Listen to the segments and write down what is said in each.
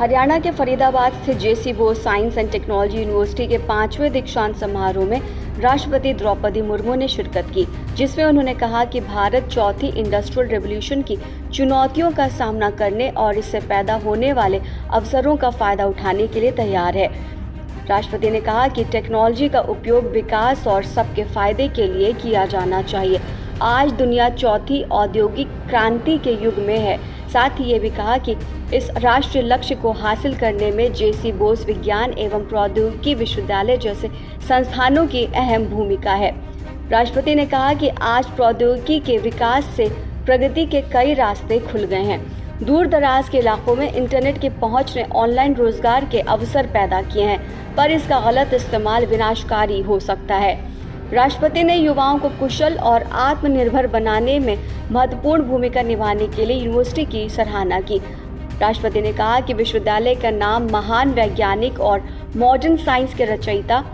हरियाणा के फरीदाबाद स्थित JC Bose Science and Technology University के 5वें दीक्षांत समारोह में राष्ट्रपति द्रौपदी मुर्मू ने शिरकत की, जिसमें उन्होंने कहा कि भारत चौथी इंडस्ट्रियल रेवोल्यूशन की चुनौतियों का सामना करने और इससे पैदा होने वाले अवसरों का फायदा उठाने के लिए तैयार है। राष्ट्रपति ने कहा कि टेक्नोलॉजी का उपयोग विकास और सबके फायदे के लिए किया जाना चाहिए। आज दुनिया चौथी औद्योगिक क्रांति के युग में है। साथ ही ये भी कहा कि इस राष्ट्रीय लक्ष्य को हासिल करने में जेसी बोस विज्ञान एवं प्रौद्योगिकी विश्वविद्यालय जैसे संस्थानों की अहम भूमिका है। राष्ट्रपति ने कहा कि आज प्रौद्योगिकी के विकास से प्रगति के कई रास्ते खुल गए हैं। दूर दराज के इलाकों में इंटरनेट की पहुंच ने ऑनलाइन रोजगार के अवसर पैदा किए हैं, पर इसका गलत इस्तेमाल विनाशकारी हो सकता है। राष्ट्रपति ने युवाओं को कुशल और आत्मनिर्भर बनाने में महत्वपूर्ण भूमिका निभाने के लिए यूनिवर्सिटी की सराहना की। राष्ट्रपति ने कहा कि विश्वविद्यालय का नाम महान वैज्ञानिक और मॉडर्न साइंस के रचयिता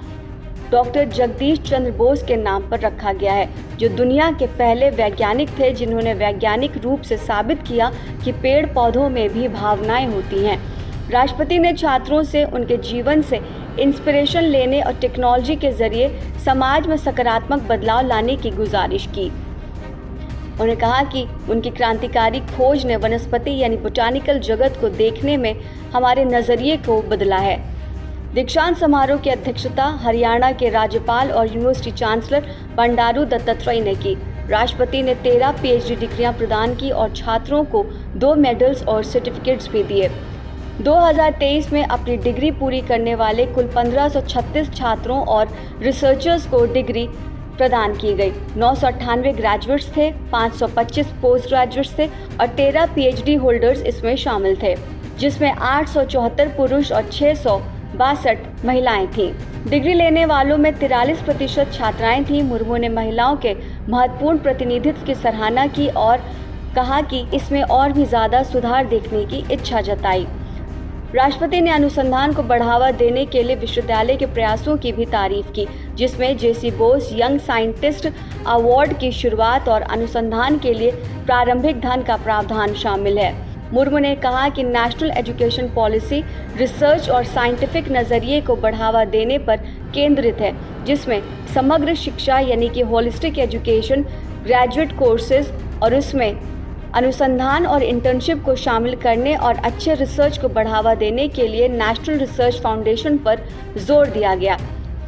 डॉक्टर जगदीश चंद्र बोस के नाम पर रखा गया है, जो दुनिया के पहले वैज्ञानिक थे जिन्होंने वैज्ञानिक रूप से साबित किया कि पेड़ पौधों में भी भावनाएं होती हैं। राष्ट्रपति ने छात्रों से उनके जीवन से इंस्पिरेशन लेने और टेक्नोलॉजी के जरिए समाज में सकारात्मक बदलाव लाने की गुजारिश की। उन्होंने कहा कि उनकी क्रांतिकारी खोज ने वनस्पति यानी बोटानिकल जगत को देखने में हमारे नज़रिए को बदला है। दीक्षांत समारोह की अध्यक्षता हरियाणा के राज्यपाल और यूनिवर्सिटी चांसलर बंडारू दत्तात्रेय ने की। राष्ट्रपति ने 13 PhD डिग्रियां प्रदान की और छात्रों को 2 मेडल्स और सर्टिफिकेट्स भी दिए। 2023 में अपनी डिग्री पूरी करने वाले कुल 1536 छात्रों और रिसर्चर्स को डिग्री प्रदान की गई। 998 ग्रेजुएट्स थे, 525 पोस्ट ग्रेजुएट्स थे और 13 PhD होल्डर्स इसमें शामिल थे, जिसमें 874 पुरुष और 662 महिलाएं थीं। डिग्री लेने वालों में 43% छात्राएं थीं। मुर्मू ने महिलाओं के महत्वपूर्ण प्रतिनिधित्व की सराहना की और कहा कि इसमें और भी ज़्यादा सुधार देखने की इच्छा जताई। राष्ट्रपति ने अनुसंधान को बढ़ावा देने के लिए विश्वविद्यालय के प्रयासों की भी तारीफ की, जिसमें जेसी बोस यंग साइंटिस्ट अवार्ड की शुरुआत और अनुसंधान के लिए प्रारंभिक धन का प्रावधान शामिल है। मुर्मू ने कहा कि नेशनल एजुकेशन पॉलिसी रिसर्च और साइंटिफिक नज़रिए को बढ़ावा देने पर केंद्रित है, जिसमें समग्र शिक्षा यानी कि होलिस्टिक एजुकेशन, ग्रेजुएट कोर्सेज और उसमें अनुसंधान और इंटर्नशिप को शामिल करने और अच्छे रिसर्च को बढ़ावा देने के लिए नेशनल रिसर्च फाउंडेशन पर जोर दिया गया।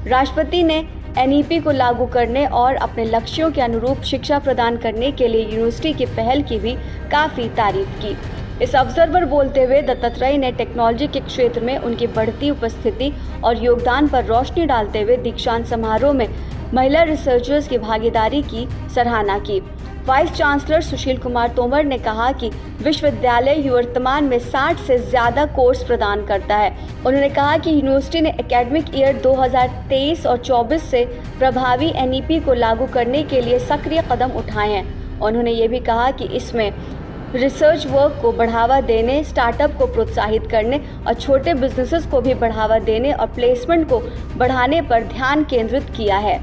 राष्ट्रपति ने NEP को लागू करने और अपने लक्ष्यों के अनुरूप शिक्षा प्रदान करने के लिए यूनिवर्सिटी की पहल की भी काफ़ी तारीफ की। इस अवसर पर बोलते हुए दत्तात्रेय ने टेक्नोलॉजी के क्षेत्र में उनकी बढ़ती उपस्थिति और योगदान पर रोशनी डालते हुए दीक्षांत समारोह में महिला रिसर्चर्स की भागीदारी की सराहना की। वाइस चांसलर सुशील कुमार तोमर ने कहा कि विश्वविद्यालय वर्तमान में 60 से ज़्यादा कोर्स प्रदान करता है। उन्होंने कहा कि यूनिवर्सिटी ने एकेडमिक ईयर 2023 और 24 से प्रभावी NEP को लागू करने के लिए सक्रिय कदम उठाए हैं। उन्होंने ये भी कहा कि इसमें रिसर्च वर्क को बढ़ावा देने, स्टार्टअप को प्रोत्साहित करने और छोटे बिजनेसेस को भी बढ़ावा देने और प्लेसमेंट को बढ़ाने पर ध्यान केंद्रित किया है।